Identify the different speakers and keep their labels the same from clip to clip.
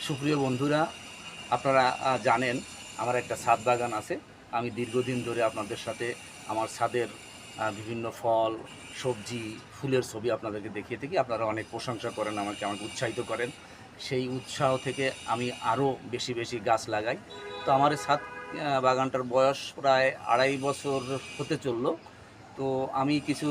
Speaker 1: সুপ্রিয় বন্ধুরা, আপনারা জানেন আমার একটা ছাদ বাগান আছে। আমি দীর্ঘদিন ধরে আপনাদের সাথে আমার ছাদের বিভিন্ন ফল, সবজি, ফুলের ছবি আপনাদেরকে দেখিয়ে থাকি। আপনারা অনেক প্রশংসা করেন, আমাকে উৎসাহিত করেন। সেই উৎসাহ থেকে আমি আরও বেশি বেশি গাছ লাগাই। তো আমার এই ছাদ বাগানটার বয়স প্রায় 2.5 বছর হতে চললো। তো আমি কিছু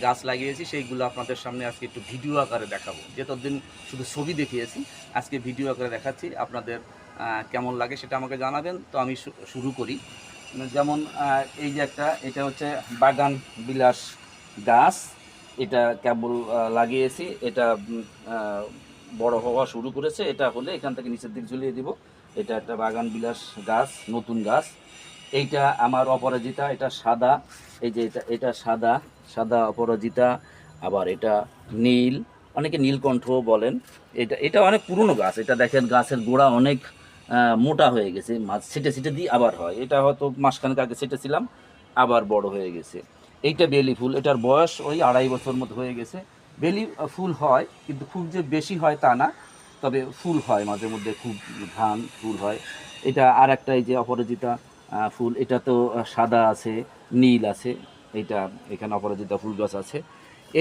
Speaker 1: গাছ লাগিয়েছি, সেইগুলো আপনাদের সামনে আজকে একটু ভিডিও আকারে দেখাবো। যে ততদিন শুধু ছবি দেখিয়েছি, আজকে ভিডিও আকারে দেখাচ্ছি। আপনাদের কেমন লাগে সেটা আমাকে জানাবেন। তো আমি শুরু করি। যেমন এই যে এটা হচ্ছে বাগান বিলাস গাছ। এটা কেবল লাগিয়েছি, এটা বড় হওয়া শুরু করেছে। এটা হলে এখান থেকে নিচের দিক ঝুলিয়ে দিব। এটা একটা বাগান বিলাস গাছ, নতুন গাছ। এইটা আমার অপরাজিতা, এটা সাদা। এই যে এটা সাদা, সাদা অপরাজিতা। আবার এটা নীল, অনেকে নীলকণ্ঠ বলেন। এটা এটা অনেক পুরনো গাছ। এটা দেখেন গাছের গোড়া অনেক মোটা হয়ে গেছে, মাছ ছিটে ছিটে দিয়ে আবার হয়। এটা হয়তো মাসখানেক আগে ছিটেছিলাম, আবার বড় হয়ে গেছে। এইটা বেলি ফুল, এটার বয়স ওই 2.5 বছর মতো হয়ে গেছে। বেলি ফুল হয়, কিন্তু খুব যে বেশি হয় তা না, তবে ফুল হয় মাঝে মধ্যে, খুব ঘ্রাণ ফুল হয়। এটা আর একটা এই যে অপরাজিতা ফুল, এটা তো সাদা আছে, নীল আছে। এইটা এখানে অপরাজিতা ফুল গাছ আছে।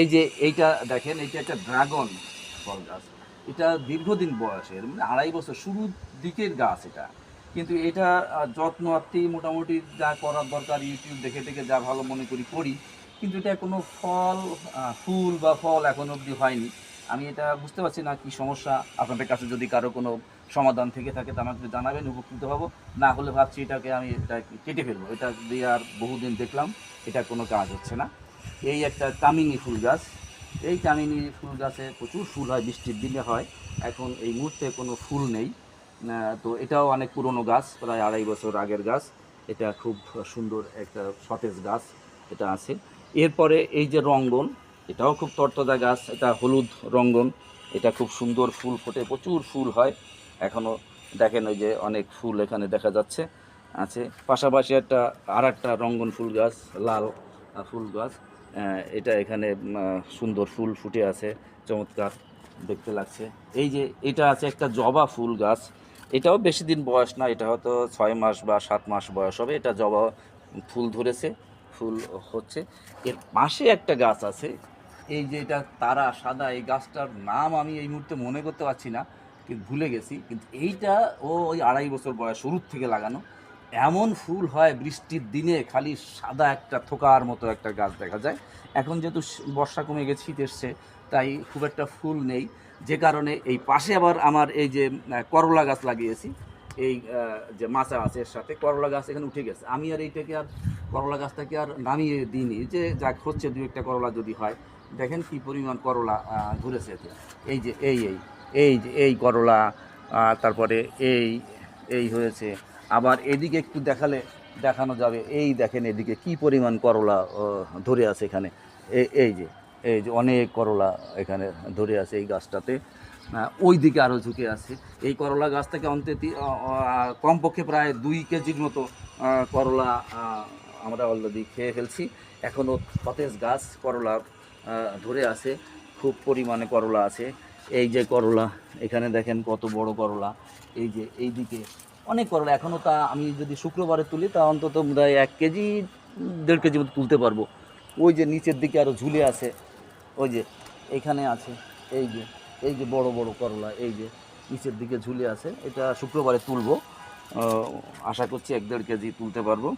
Speaker 1: এই যে এইটা দেখেন, এইটা একটা ড্রাগন ফল গাছ। এটা দীর্ঘদিন বয়সের, মানে 2.5 বছর শুরুর দিকের গাছ এটা। কিন্তু এটা যত্ন আত্তি মোটামুটি যা করার দরকার ইউটিউব দেখে দেখে যা ভালো মনে করি করি। কিন্তু এটা কোনো ফুল বা ফল এখন অবধি হয়নি। আমি এটা বুঝতে পারছি না কি সমস্যা। আপনাদের কাছে যদি কারো কোনো সমাধান থেকে থাকে তা আমাকে জানাবেন, উপকৃত হব। না হলে ভাবছি এটাকে আমি এটা কেটে ফেলবো। এটা দিয়ে আর বহুদিন দেখলাম এটা কোনো কাজ হচ্ছে না। এই একটা কামিনী ফুল গাছ। এই কামিনী ফুল গাছে প্রচুর ফুল হয়, বৃষ্টির দিনে হয়। এখন এই মুহূর্তে কোনো ফুল নেই। তো এটাও অনেক পুরনো গাছ, প্রায় 2.5 বছর আগের গাছ। এটা খুব সুন্দর একটা সতেজ গাছ এটা আছে। এরপরে এই যে রঙ্গন, এটাও খুব তরতাজা গাছ। এটা হলুদ রঙ্গন, এটা খুব সুন্দর ফুল ফোটে, প্রচুর ফুল হয় এখনও। দেখেন ওই যে অনেক ফুল এখানে দেখা যাচ্ছে আছে। পাশাপাশি আর একটা রঙ্গন ফুল গাছ, লাল ফুল গাছ। এটা এখানে সুন্দর ফুল ফুটে আছে, চমৎকার দেখতে লাগছে। এই যে এটা আছে একটা জবা ফুল গাছ। এটাও বেশি দিন বয়স না, এটা হয়তো 6 মাস বা 7 মাস বয়স হবে। এটা জবা ফুল ধরেছে, ফুল হচ্ছে। এর পাশে একটা গাছ আছে, এই যে এটা তারা সাদা। এই গাছটার নাম আমি এই মুহূর্তে মনে করতে পারছি না, কিন্তু ভুলে গেছি। কিন্তু এইটা ওই 2.5 বছর বয়স, শুরুর থেকে লাগানো। এমন ফুল হয় বৃষ্টির দিনে, খালি সাদা একটা থোকার মতো একটা গাছ দেখা যায়। এখন যেহেতু বর্ষা কমে গেছে, শীত এসছে, তাই খুব একটা ফুল নেই। যে কারণে এই পাশে আবার আমার এই যে করলা গাছ লাগিয়েছি। এই যে মাচা আছে এর সাথে করলা গাছ এখানে উঠে গেছে। আমি আর এইটাকে আর করলা গাছটাকে আর নামিয়ে দিইনি, যে যা হচ্ছে দু একটা করলা যদি হয়। দেখেন কি পরিমাণ করলা ধরেছে এতে। এই যে এই করলা, তারপরে এই এই হয়েছে। আবার এদিকে একটু দেখানো যাবে। এই দেখেন এদিকে কি পরিমাণ করলা ধরে আছে এখানে। এই যে অনেক করলা এখানে ধরে আছে এই গাছটাতে। ওই দিকে আরও ঝুঁকে আছে। এই করলা গাছ থেকে অন্তত কমপক্ষে প্রায় 2 কেজির মতো করলা আমরা অলরেডি খেয়ে ফেলছি। এখনও সতেজ গাছ, করলা ধরে আছে, খুব পরিমাণে করলা আছে। এই যে করলা, এখানে দেখেন কত বড় করলা। এই যে এইদিকে অনেক করলা এখনও, তা আমি যদি শুক্রবারে তুলি তা অন্তত বোধহয় 1 কেজি 1.5 কেজি মতো তুলতে পারবো। ওই যে নিচের দিকে আরও ঝুলে আছে, ওই যে এখানে আছে। এই যে বড় বড় করলা, এই যে নিচের দিকে ঝুলে আছে। এটা শুক্রবারে তুলবো, আশা করছি 1-1.5 কেজি তুলতে পারবো।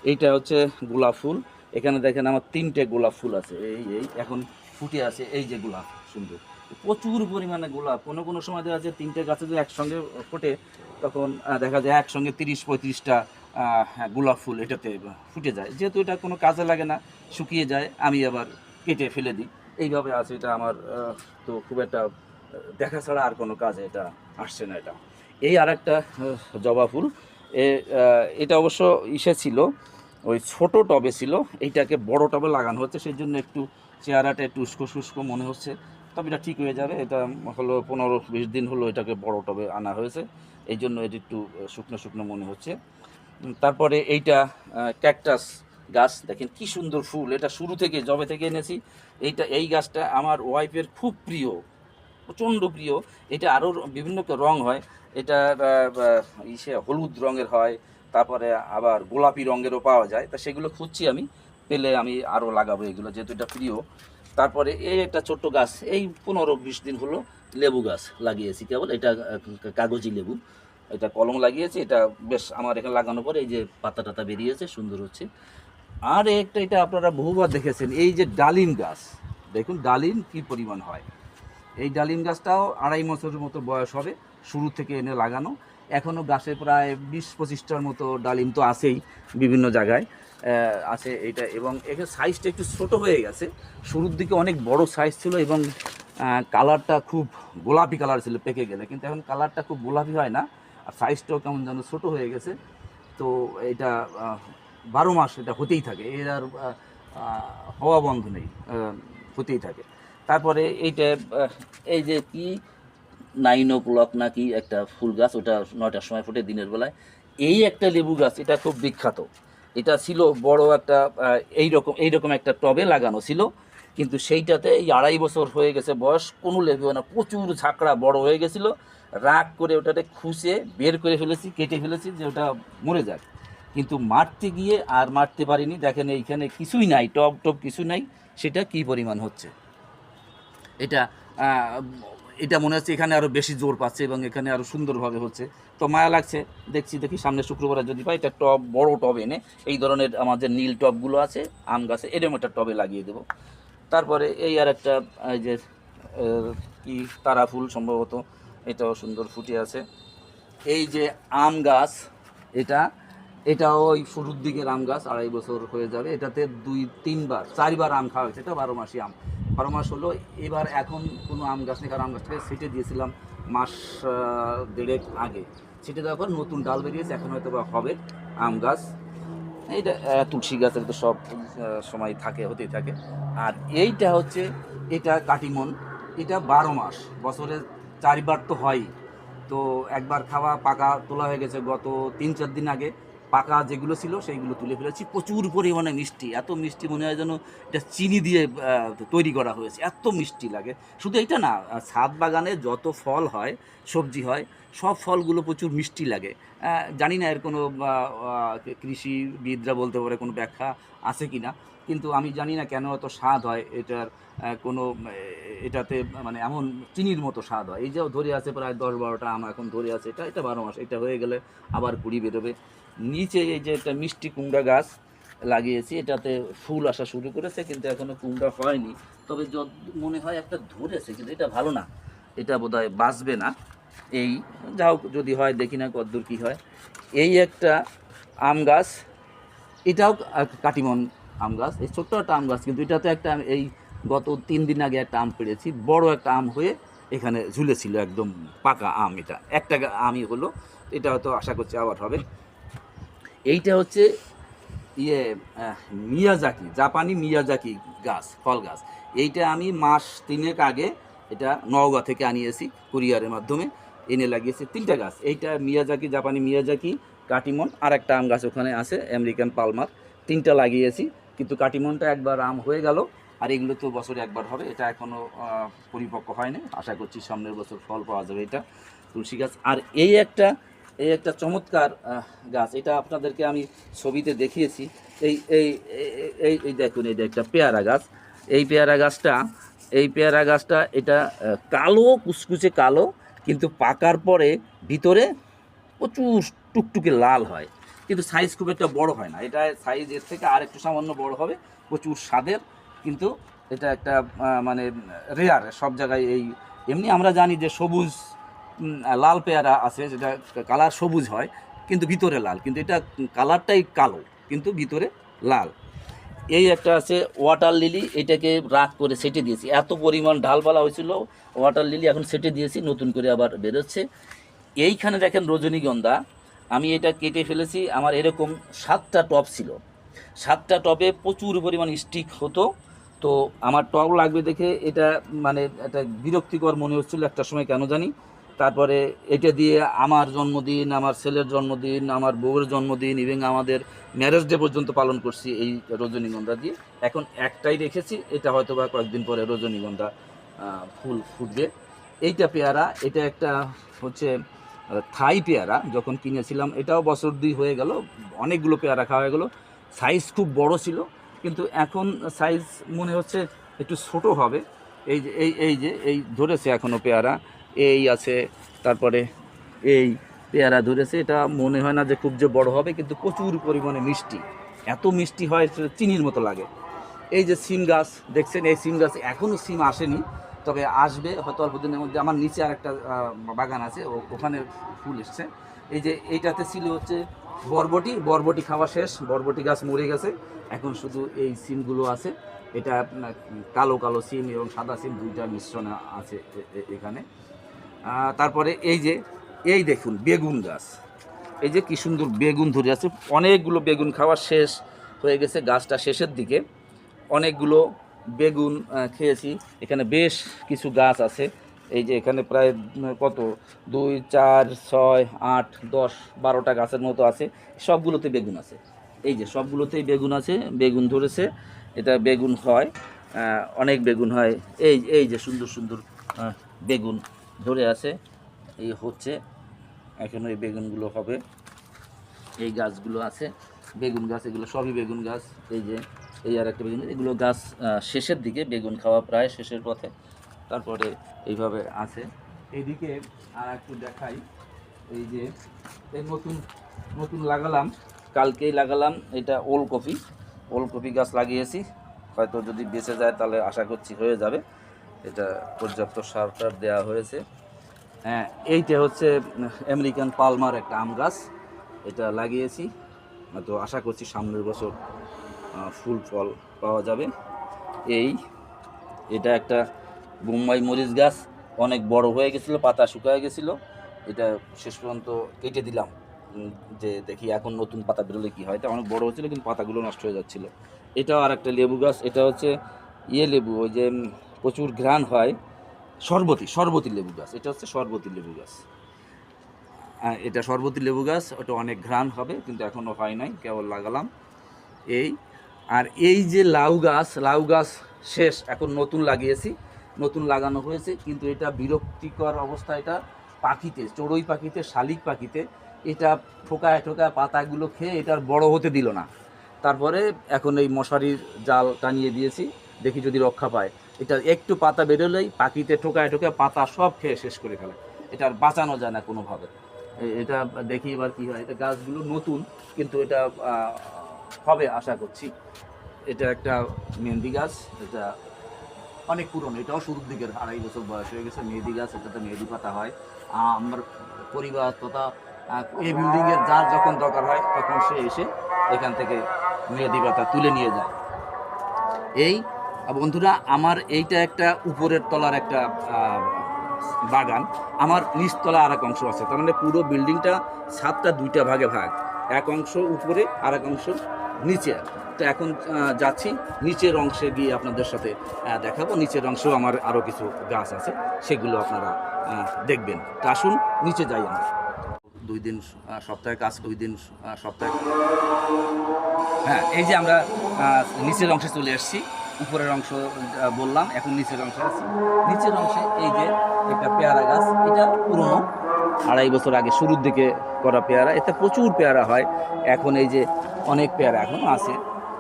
Speaker 1: এইটা হচ্ছে গোলাপ ফুল। এখানে দেখেন আমার 3টে গোলাপ ফুল আছে, এই এখন ফুটে আছে। এই যে গোলাপ, সুন্দর প্রচুর পরিমাণে গোলাপ। কোনো কোনো সময় দেখা যায় 3টে গাছে যদি একসঙ্গে ফোটে, তখন দেখা যায় একসঙ্গে 30-35টা গোলাপ ফুল এটাতে ফুটে যায়। যেহেতু এটা কোনো কাজে লাগে না, শুকিয়ে যায়, আমি আবার কেটে ফেলে দিই। এইভাবে আছে এটা আমার। তো খুব একটা দেখা ছাড়া আর কোনো কাজে এটা আসছে না এটা। এই আর একটা জবা ফুল। এটা অবশ্য ইসে ছিল, ওই ছোট টবে ছিল। এইটাকে বড় টবে লাগানো হচ্ছে, সেই জন্য একটু চেহারাটা একটু উস্কো শুষ্কো মনে হচ্ছে। তবে এটা ঠিক হয়ে যাবে। এটা হলো 15-20 দিন হলো এটাকে বড় টবে আনা হয়েছে, এই জন্য এটা একটু শুকনো শুকনো মনে হচ্ছে। তারপরে এইটা ক্যাকটাস গাছ, দেখেন কি সুন্দর ফুল। এটা শুরু থেকে, জবে থেকে এনেছি। এই গাছটা আমার ওয়াইফের খুব প্রিয়।
Speaker 2: প্রচণ্ড প্রিয়। এটা আরও বিভিন্ন রং হয়, এটা ইসে হলুদ রঙের হয়, তারপরে আবার গোলাপি রঙেরও পাওয়া যায়। তা সেগুলো খুঁজছি আমি, পেলে আমি আরও লাগাবো এগুলো, যেহেতু এটা প্রিয়। তারপরে এই একটা ছোট্ট গাছ, এই 15-20 দিন হলো লেবু গাছ লাগিয়েছি কেবল, এটা কাগজি লেবু, এটা কলম লাগিয়েছি। এটা বেশ আমার এখানে লাগানোর পরে এই যে পাতা টাতা বেরিয়েছে, সুন্দর হচ্ছে। আর একটা, এটা আপনারা বহুবার দেখেছেন, এই যে ডালিম গাছ, দেখুন ডালিম কি পরিমাণ হয়। এই ডালিম গাছটাও 2.5 বছরের মতো বয়স হবে, শুরু থেকে এনে লাগানো। এখনও গাছে প্রায় 20-25টার মতো ডালিম তো আছেই, বিভিন্ন জায়গায় আছে এইটা। এবং এখানে সাইজটা একটু ছোট হয়ে গেছে, শুরুর দিকে অনেক বড় সাইজ ছিল এবং কালারটা খুব গোলাপি কালার ছিল পেকে গেলে, কিন্তু এখন কালারটা খুব গোলাপি হয় না, আর সাইজটাও কেমন যেন ছোটো হয়ে গেছে। তো এটা 12 মাস এটা হতেই থাকে, এর আর হওয়া বন্ধ নেই, হতেই থাকে। তারপরে এইটা এই যে কি 9 o'clock নাকি একটা ফুল গাছ, ওটা 9টার সময় ফোটে দিনের বেলায়। এই একটা লেবু গাছ, এটা খুব বিখ্যাত। এটা ছিল বড় একটা এইরকম একটা টবে লাগানো ছিল, কিন্তু সেইটাতে এই 2.5 বছর হয়ে গেছে বয়স, কোনো লেবু না, প্রচুর ঝাঁকড়া বড় হয়ে গেছিলো। রাগ করে ওটাতে খুঁজে বের করে ফেলেছি, কেটে ফেলেছি যে ওটা মরে যাক, কিন্তু মারতে গিয়ে আর মারতে পারিনি। দেখেন এইখানে কিছুই নাই, টব টব কিছু নাই, সেটা কি পরিমাণ হচ্ছে। এটা এটা মনে হচ্ছে এখানে আরও বেশি জোর পাচ্ছে এবং এখানে আরও সুন্দরভাবে হচ্ছে। তো মায়া লাগছে, দেখি সামনে শুক্রবারে যদি পাই একটা টব, বড় টব এনে এই ধরনের আমাদের নীল টবগুলো আছে আম গাছে, এরকম একটা টবে লাগিয়ে দেবো। তারপরে এই আর একটা, এই যে কি তারা ফুল সম্ভবত, এটাও সুন্দর ফুটে আছে। এই যে আম গাছ, এটাও ওই শুরুর দিকের আম গাছ, 2.5 বছর হয়ে যাবে। এটাতে 2-3-4বার আম খাওয়া হয়েছে, এটা 12 মাসি আম, 12 মাস হলো। এবার এখন কোনো আম গাছ নেই, কারণ আম গাছটাকে ছেটে দিয়েছিলাম মাস 1.5 আগে। ছেটে দেওয়ার পর নতুন ডাল বেরিয়েছে, এখন হয়তো বা হবে আম গাছ। এইটা তুলসী গাছের তো সব সময় থাকে, হতেই থাকে। আর এইটা হচ্ছে, এটা কাটিমন, এটা 12 মাস, বছরে 4বার তো হয়ই। তো একবার খাওয়া পাকা তোলা হয়ে গেছে গত 3-4 দিন আগে, পাকা যেগুলো ছিল সেইগুলো তুলে ফেলেছি। প্রচুর পরিমাণে মিষ্টি, এত মিষ্টি মনে হয় যেন এটা চিনি দিয়ে তৈরি করা হয়েছে, এত মিষ্টি লাগে। শুধু এটা না, ছাদ বাগানে যত ফল হয়, সবজি হয়, সব ফলগুলো প্রচুর মিষ্টি লাগে। জানি না এর কোনো কৃষিবিদরা বলতে পারে কোনো ব্যাখ্যা আছে কি না, কিন্তু আমি জানি না কেন এত স্বাদ হয় এটার। কোনো এটাতে মানে এমন চিনির মতো স্বাদ হয়। এই যে ধরে আছে প্রায় 10-12টা আম এখন ধরে আছে, এটা 12 মাস, এটা হয়ে গেলে আবার কুড়ি বেরোবে। নিচে এই যে একটা মিষ্টি কুমড়া গাছ লাগিয়েছি, এটাতে ফুল আসা শুরু করেছে, কিন্তু এখনো কুমড়া হয়নি। তবে মনে হয় একটা ধরেছে, কিন্তু এটা ভালো না, এটা বোধহয় বাঁচবে না। এই যাও, যদি হয় দেখি না কতদূর কী হয়। এই একটা আম গাছ, এটাও কাটিমন আম গাছ, এই ছোট্ট একটা আম গাছ, কিন্তু এটাতে একটা এই গত 3 দিন আগে একটা আম পেড়েছি, বড় একটা আম হয়ে এখানে ঝুলেছিল, একদম পাকা আম। এটা একটা আমই হলো, এটা হয়তো আশা করছি আবার হবে। এইটা হচ্ছে ইয়ে মিয়াজাকি, জাপানি মিয়াজাকি গাছ, ফল গাছ। এইটা আমি মাস 3 আগে এটা নওগাঁ থেকে আনিয়েছি কুরিয়ারের মাধ্যমে, এনে লাগিয়েছি 3টা গাছ। এইটা মিয়াজাকি, জাপানি মিয়াজাকি, কাটিমন, আর একটা আম গাছ ওখানে আছে আমেরিকান পালমার, 3টা লাগিয়েছি। কিন্তু কাটিমনটা একবার আম হয়ে গেল, আর এগুলো তো বছরে একবার হবে। এটা এখনও পরিপক্ক হয়নি, আশা করছি সামনের বছর ফল পাওয়া যাবে। এটা তুলসী গাছ। আর এই একটা চমৎকার গাছ, এটা আপনাদেরকে আমি ছবিতে দেখিয়েছি। এই এই এই এই দেখুন, এটা একটা পেয়ারা গাছ। এই পেয়ারা গাছটা এটা কালো, কুচকুচে কালো, কিন্তু পাকার পরে ভিতরে প্রচুর টুকটুকে লাল হয়, কিন্তু সাইজ খুব একটা বড় হয় না। এটা সাইজ এর থেকে আর একটু সামান্য বড় হবে, প্রচুর স্বাদের। কিন্তু এটা একটা মানে রেয়ার, সব জায়গায় এই এমনি আমরা জানি যে সবুজ লাল পেয়ারা আছে, যেটা কালার সবুজ হয় কিন্তু ভিতরে লাল, কিন্তু এটা কালারটাই কালো কিন্তু ভিতরে লাল। এই একটা আছে ওয়াটার লিলি, এটাকে রাগ করে সেটে দিয়েছি, এত পরিমাণ ডালপালা হয়েছিল ওয়াটার লিলি, এখন সেটে দিয়েছি, নতুন করে আবার বেরোচ্ছে। এইখানে দেখেন রজনীগন্ধা, আমি এটা কেটে ফেলেছি। আমার এরকম 7টা টব ছিল, 7টা টবে প্রচুর পরিমাণ স্টিক হতো। তো আমার টব লাগবে দেখে এটা মানে একটা বিরক্তিকর মনে হচ্ছিল একটা সময়, কেন জানি। তারপরে এটা দিয়ে আমার জন্মদিন, আমার ছেলের জন্মদিন, আমার বউয়ের জন্মদিন এবং আমাদের ম্যারেজ ডে পর্যন্ত পালন করছি এই রজনীগন্ধা দিয়ে। এখন একটাই রেখেছি, এটা হয়তো বা কয়েকদিন পরে রজনীগন্ধা ফুল ফুটবে। এইটা পেয়ারা, এটা একটা হচ্ছে থাই পেয়ারা, যখন কিনেছিলাম এটাও বছর 2 হয়ে গেল, অনেকগুলো পেয়ারা খাওয়া হয়ে গেলো। সাইজ খুব বড় ছিল, কিন্তু এখন সাইজ মনে হচ্ছে একটু ছোট হবে। এই যে এই ধরেছে এখনও পেয়ারা, এই আছে, তারপরে এই পেয়ারা ধরেছে। এটা মনে হয় না যে খুব যে বড় হবে, কিন্তু প্রচুর পরিমাণে মিষ্টি, এত মিষ্টি হয় সেটা চিনির মতো লাগে। এই যে সিম গাছ দেখছেন, এই সিম গাছ এখনও সিম আসেনি, তবে আসবে হয়তো অল্প দিনের মধ্যে। আমার নিচে আর একটা বাগান আছে, ওখানে ফুল এসছে। এই যে এইটাতে ছিল হচ্ছে বরবটি খাওয়া শেষ, বরবটি গাছ মরে গেছে, এখন শুধু এই সিমগুলো আছে। এটা কালো কালো সিম এবং সাদা সিম দুইটা মিশ্রণে আছে এখানে। তারপরে এই দেখুন বেগুন গাছ, এই যে কি সুন্দর বেগুন ধরে আছে, অনেকগুলো বেগুন খাওয়া শেষ হয়ে গেছে, গাছটা শেষের দিকে। অনেকগুলো বেগুন খেয়েছি। এখানে বেশ কিছু গাছ আছে, এই যে এখানে প্রায় কত 2, 4, 6, 8, 10, 12টা গাছের মতো আছে, সবগুলোতে বেগুন আছে। এই যে সবগুলোতেই বেগুন আছে, বেগুন ধরেছে। এটা বেগুন হয়, অনেক বেগুন হয়। এই যে সুন্দর সুন্দর বেগুন ধরে আছে, এই হচ্ছে এখনও এই বেগুনগুলো হবে। এই গাছগুলো আছে বেগুন গাছ, এগুলো সবই বেগুন গাছ। এই আর একটা বেগুন, এগুলো গাছ শেষের দিকে, বেগুন খাওয়া প্রায় শেষের পথে। তারপরে এইভাবে আছে। এইদিকে আর একটু দেখাই, এই যে এই নতুন লাগালাম, কালকেই লাগালাম, এটা ওলকপি গাছ লাগিয়েছি। হয়তো যদি বেঁচে যায় তাহলে আশা করছি হয়ে যাবে, এটা পর্যাপ্ত সার টার দেওয়া হয়েছে। হ্যাঁ, এইটা হচ্ছে আমেরিকান পালমার একটা আম গাছ, এটা লাগিয়েছি, তো আশা করছি সামনের বছর ফুল ফল পাওয়া যাবে। এটা একটা বোম্বাই মরিচ গাছ, অনেক বড় হয়ে গেছিলো, পাতা শুকায় গেছিলো, এটা শেষ পর্যন্ত কেটে দিলাম, যে দেখি এখন নতুন পাতা বেরোলে কী হয়। এটা অনেক বড় হচ্ছিলো কিন্তু পাতাগুলো নষ্ট হয়ে যাচ্ছিলো। এটাও আর একটা লেবু গাছ, এটা হচ্ছে লেবু, ওই যে প্রচুর ঘ্রাণ হয়, শরবতী লেবু গাছ। এটা হচ্ছে শরবতী লেবু গাছ, এটা শরবতী লেবু গাছ, ওটা অনেক ঘ্রাণ হবে, কিন্তু এখনও হয় নাই, কেবল লাগালাম। আর এই যে লাউ গাছ শেষ, এখন নতুন লাগিয়েছি, নতুন লাগানো হয়েছে, কিন্তু এটা বিরক্তিকর অবস্থা। এটা পাখিতে, চড়ুই পাখিতে, শালিক পাখিতে এটা ঠোকায় পাতাগুলো খেয়ে এটার বড় হতে দিল না। তারপরে এখন এই মশারির জাল টানিয়ে দিয়েছি, দেখি যদি রক্ষা পায়। এটা একটু পাতা বেরোলেই পাখিতে ঠোকায় পাতা সব খেয়ে শেষ করে ফেলে, এটা আর বাঁচানো যায় না কোনোভাবে। এটা দেখি এবার কী হয়। এটা গাছগুলো নতুন, কিন্তু এটা হবে আশা করছি। এটা একটা মেহেন্দি গাছ, এটা অনেক পুরনো, এটাও শুরুর দিকের, 2.5 বছর বয়স হয়ে গেছে। মেহেদি গাছ, এটাতে মেহেদি পাতা হয়। আমার পরিবার তথা এই বিল্ডিংয়ের যার যখন দরকার হয় তখন সে এসে এখান থেকে মেহেদি পাতা তুলে নিয়ে যায়। বন্ধুরা, আমার এইটা একটা উপরের তলার একটা বাগান, আমার নিচতলা আর এক অংশ আছে, তার মানে পুরো বিল্ডিংটা ছাদটা 2টা ভাগে ভাগ, এক অংশ উপরে আর এক অংশ নিচে। তো এখন যাচ্ছি নিচের অংশে গিয়ে আপনাদের সাথে দেখাবো। নিচের অংশেও আমার আরও কিছু গাছ আছে, সেগুলো আপনারা দেখবেন। তো আসুন নিচে যাই আমরা। 2 দিন সপ্তাহে কাজ, 2 দিন সপ্তাহে। হ্যাঁ, এই যে আমরা নিচের অংশে চলে এসেছি, উপরের অংশ বললাম, এখন নিচের অংশে আছি। নিচের অংশে এই যে একটা পেয়ারা গাছ, এটা পুরনো, 2.5 বছর আগে শুরুর দিকে করা পেয়ারা, এতে প্রচুর পেয়ারা হয়। এখন এই যে অনেক পেয়ারা এখনও আছে,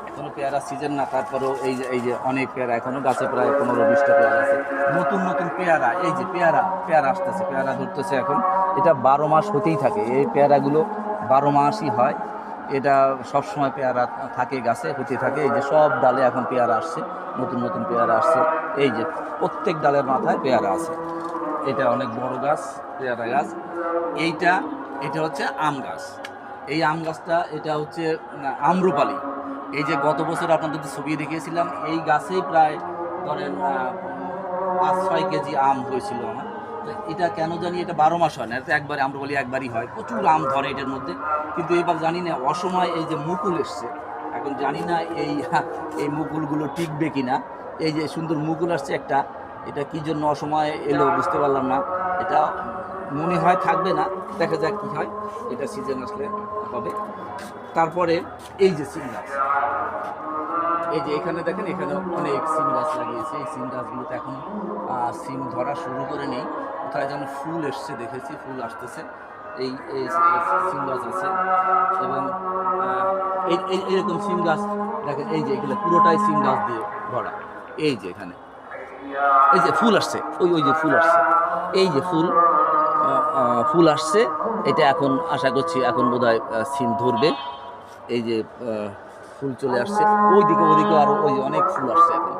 Speaker 2: এখনও পেয়ারা সিজন না, তারপরেও এই যে অনেক পেয়ারা এখনও গাছে, প্রায় 15-20টা পেয়ারা আছে। নতুন পেয়ারা, এই যে পেয়ারা আসতেছে, পেয়ারা ধরতেছে এখন। এটা 12 মাস হতেই থাকে, এই পেয়ারাগুলো 12 মাসই হয়। এটা সবসময় পেয়ারা থাকে, গাছে হতে থাকে। এই যে সব ডালে এখন পেয়ারা আসছে, নতুন পেয়ারা আসছে। এই যে প্রত্যেক ডালের মাথায় পেয়ারা আছে। এটা অনেক বড় গাছ, পেয়ারা গাছ। এটা হচ্ছে আম গাছ। এই আম গাছটা, এটা হচ্ছে আম্রপালি। এই যে গত বছর আপনাদের ছবি দেখিয়েছিলাম, এই গাছেই প্রায় ধরেন 5-6 কেজি আম হয়েছিল আমার। তো এটা কেন জানি এটা 12 মাস হয় না, এটা একবারে আম্রপালি একবারই হয়, প্রচুর আম ধরে এটার মধ্যে। কিন্তু এবার জানি না, অসময় এই যে মুকুল এসছে, এখন জানি না এই মুকুলগুলো টিকবে কিনা। এই যে সুন্দর মুকুল আসছে একটা, এটা কি জন্য অসময় এলো বুঝতে পারলাম না। এটা মনে হয় থাকবে না, দেখা যাক কি হয়, এটা সিজন আসলে হবে। তারপরে এই যে সিম গাছ, এই যে এখানে দেখেন, এখানে অনেক সিম গাছ লাগিয়েছে। এই সিম গাছগুলোতে এখন সিম ধরা শুরু করে নেই, কোথায় যেন ফুল এসছে দেখেছি, ফুল আসতেছে, এই এই সিম গাছ আছে এবং এইরকম সিম গাছ দেখেন, এই যে এগুলো পুরোটাই সিম গাছ দিয়ে ভরা। এই যে এখানে এই যে ফুল আসছে, ওই যে ফুল আসছে, এই যে ফুল ফুল আসছে, এটা এখন আশা করছি এখন বোধহয় সিম ধরবে। এই যে ফুল চলে আসছে, ওইদিকে আরো ওই যে অনেক ফুল আসছে এখন,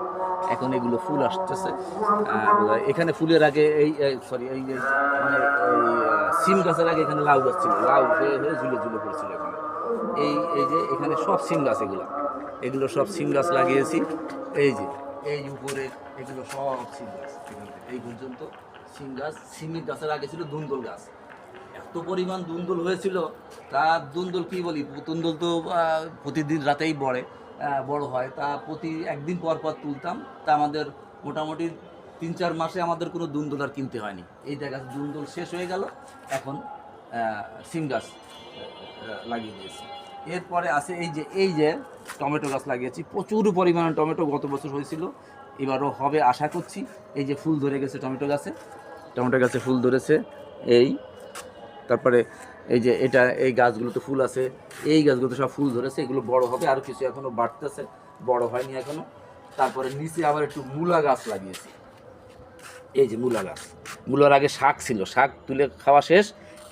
Speaker 2: এখন এগুলো ফুল আসতেছে বোধহয়। এখানে ফুলের আগে এই সরি এই যে মানে এই সিম গাছের আগে এখানে লাউ গাছ ছিল, লাউ হয়ে ঝুলে ঝুলে পড়ছিল এখানে। এই যে এখানে সব সিম গাছ, এগুলো সব সিম গাছ লাগিয়েছি। এই যে এই উপরে এগুলো সব সিম গাছ, এখান থেকে এই পর্যন্ত সিম গাছ। সিমের গাছের আগে ছিল দুন্দুল গাছ, এত পরিমাণ দুন্দুল হয়েছিল, তার দুন্দুল কি বলি, দুন্দুল তো প্রতিদিন রাতেই বড় হয়, তা প্রতি একদিন পর পর তুলতাম। তা আমাদের মোটামুটি 3-4 মাসে আমাদের কোনো দুন্দুল আর কিনতে হয়নি। এই জায়গা দুন্দুল শেষ হয়ে গেল, এখন সিম গাছ লাগিয়ে দিয়েছি। এরপরে আছে এই যে টমেটো গাছ লাগিয়েছি, প্রচুর পরিমাণে টমেটো গত বছর হয়েছিল, এবারও হবে আশা করছি। এই যে ফুল ধরে গেছে টমেটো গাছে ফুল ধরেছে। এই তারপরে এই যে এই গাছগুলোতে ফুল আছে, এই গাছগুলোতে সব ফুল ধরেছে, এগুলো বড় হবে, আর কিছু এখনো বাড়তেছে, বড় হয়নি এখনো। তারপরে নিচে আবার একটু মূলা গাছ লাগিয়েছি। এই যে মূলার আগে শাক ছিল, শাক তুলে খাওয়া শেষ,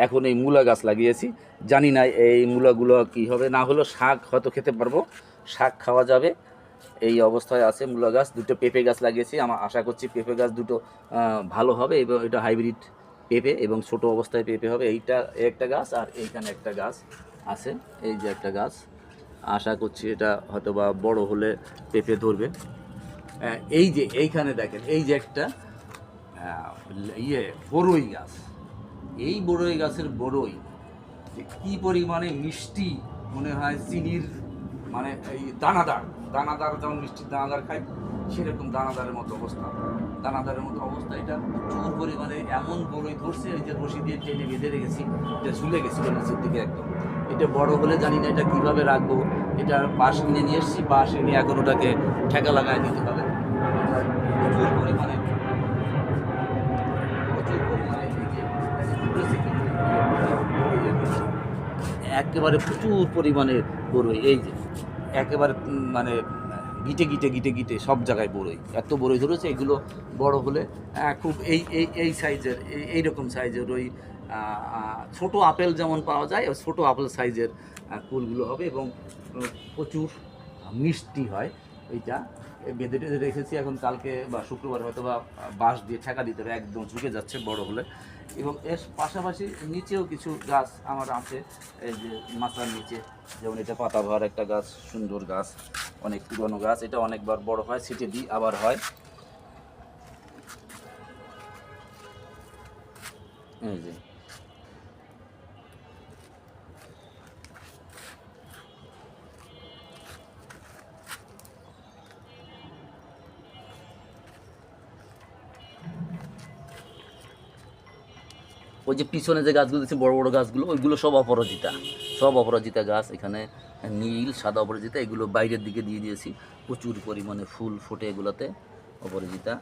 Speaker 2: এখন এই মূলা গাছ লাগিয়েছি। জানি না এই মূলাগুলো কি হবে, না হলেও শাক হয়তো খেতে পারবো, শাক খাওয়া যাবে। এই অবস্থায় আছে মূলা গাছ। দুটো পেঁপে গাছ লাগিয়েছি, আমার আশা করছি পেঁপে গাছ দুটো ভালো হবে, এবং এটা হাইব্রিড পেঁপে এবং ছোট অবস্থায় পেঁপে হবে। এইটা একটা গাছ, আর এইখানে একটা গাছ আছে, এই যে একটা গাছ, আশা করছি এটা হয়তো বা বড় হলে পেঁপে ধরবে। এই যে এইখানে দেখেন, এই যে একটা বড়ই গাছ, এই বড়ই গাছের বড়ই যে কী পরিমাণে মিষ্টি, মনে হয় চিনির মানে এই দানাদার যেমন মিষ্টির দানাদার খাই, সেরকম দানাদারের মতো অবস্থা, এটা প্রচুর পরিমাণে এমন বড়ই ধরছে। এই যে রশি দিয়ে টেনে বেঁধে রেখেছি, এটা ঝুলে গেছিলো নিচের দিকে একদম। এটা বড় হলে জানি না এটা কীভাবে রাখবো, এটা বাঁশ কিনে নিয়ে এসেছি, বাঁশ এনে এখন ওটাকে ঠেকা লাগায় দিতে হবে। প্রচুর পরিমাণে একেবারে প্রচুর পরিমাণে বড়ই, এই যে একেবারে মানে গিটে সব জায়গায় বড়ই, এত বড়ই ধরেছে। এগুলো বড় হলে খুব এই সাইজের, এইরকম সাইজের ওই ছোট আপেল যেমন পাওয়া যায়, ওই ছোটো আপেল সাইজের কুলগুলো হবে, এবং প্রচুর মিষ্টি হয়। এইটা বেঁধে টেঁধে রেখেছি, এখন কালকে বা শুক্রবার হয়তো বা বাঁশ দিয়ে ঠেকা দিতে হবে, একদম ঝুঁকে যাচ্ছে বড় হলে। এবং এর পাশাপাশি নিচেও কিছু গাছ আমার আছে, এই যে মাথার নিচে, যেমন এটা পাতাবাহার একটা গাছ, সুন্দর গাছ, অনেক পুরনো গাছ, এটা অনেকবার বড় হয়, ছিটে দিই আবার হয়। এই যে ওই যে পিছনে যে গাছগুলো দিচ্ছে বড় বড় গাছগুলো, ওইগুলো সব অপরাজিতা গাছ। এখানে নীল সাদা অপরাজিতা, এগুলো বাইরের দিকে দিয়ে দিয়েছি, প্রচুর পরিমাণে ফুল ফোটে এগুলোতে, অপরাজিতা।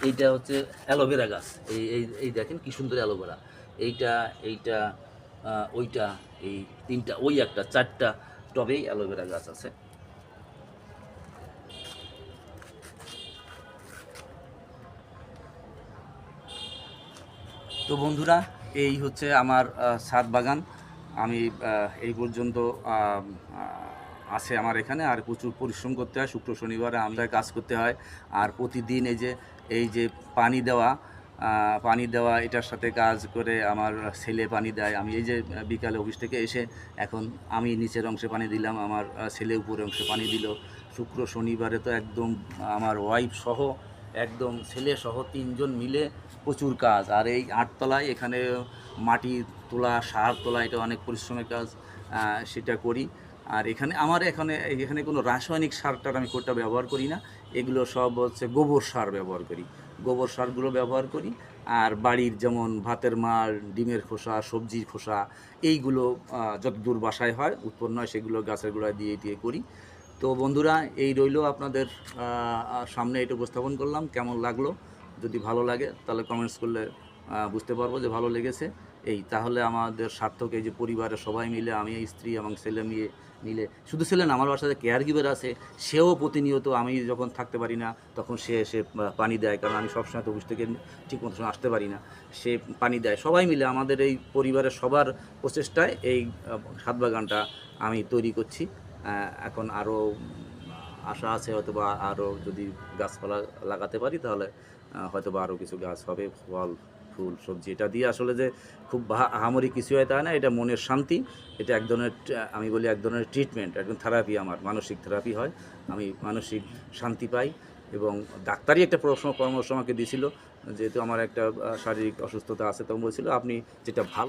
Speaker 2: এইটা হচ্ছে অ্যালোভেরা গাছ, এই দেখেন কি সুন্দর অ্যালোভেরা। এইটা ওইটা, এই তিনটা, ওই একটা, 4টা টবেই অ্যালোভেরা গাছ আছে। তো বন্ধুরা, এই হচ্ছে আমার ছাদ বাগান। আমি এই পর্যন্ত আছে আমার এখানে, আর প্রচুর পরিশ্রম করতে হয়, শুক্র শনিবারে আমরা কাজ করতে হয়, আর প্রতিদিন এই যে পানি দেওয়া এটার সাথে কাজ করে আমার ছেলে পানি দেয়। আমি এই যে বিকালে অফিস থেকে এসে এখন আমি নিচের অংশে পানি দিলাম, আমার ছেলে উপরের অংশে পানি দিল। শুক্র শনিবারে তো একদম আমার ওয়াইফ সহ, একদম ছেলে সহ 3জন মিলে প্রচুর কাজ। আর এই 8তলায় এখানে মাটি তোলা, সার তোলা, এটা অনেক পরিশ্রমের কাজ, সেটা করি। আর এখানে কোনো রাসায়নিক সারটার আমি কোনটা ব্যবহার করি না, এগুলো সব হচ্ছে গোবর সার ব্যবহার করি, গোবর সারগুলো ব্যবহার করি। আর বাড়ির যেমন ভাতের মাড়, ডিমের খোসা, সবজির খোসা, এইগুলো যতদূর বাসায় হয় উৎপন্ন হয়, সেগুলো গাছের গোড়ায় দিয়ে করি। তো বন্ধুরা, এই রইল আপনাদের সামনে এটা উপস্থাপন করলাম, কেমন লাগলো, যদি ভালো লাগে তাহলে কমেন্টস করলে
Speaker 1: বুঝতে পারবো যে ভালো লেগেছে। তাহলে আমাদের সার্থক এই যে পরিবারের সবাই মিলে, আমি স্ত্রী এবং ছেলে মেয়ে মিলে, শুধু ছেলে না, আমার বাসাতে কেয়ার গিভার আছে, সেও প্রতিনিয়ত, আমি যখন থাকতে পারি না তখন সে এসে পানি দেয়, কারণ আমি সবসময় তো অফিস থেকে ঠিক মতো সময় আসতে পারি না, সে পানি দেয়। সবাই মিলে আমাদের এই পরিবারের সবার প্রচেষ্টায় এই ছাদ বাগানটা আমি তৈরি করছি। এখন আরও আশা আছে, হয়তো বা আরও যদি গাছপালা লাগাতে পারি তাহলে হয়তো বা আরও কিছু গাছ হবে, ফল ফুল সবজি। এটা দিয়ে আসলে যে খুব আহামরি কিছু হয় তা না, এটা মনের শান্তি। এটা এক ধরনের আমি বলি এক ধরনের ট্রিটমেন্ট, একদম থেরাপি, আমার মানসিক থেরাপি হয়, আমি মানসিক শান্তি পাই। এবং ডাক্তারই একটা পরামর্শ আমাকে দিয়েছিল, যেহেতু আমার একটা শারীরিক অসুস্থতা আছে, তখন বলছিল আপনি যেটা ভালো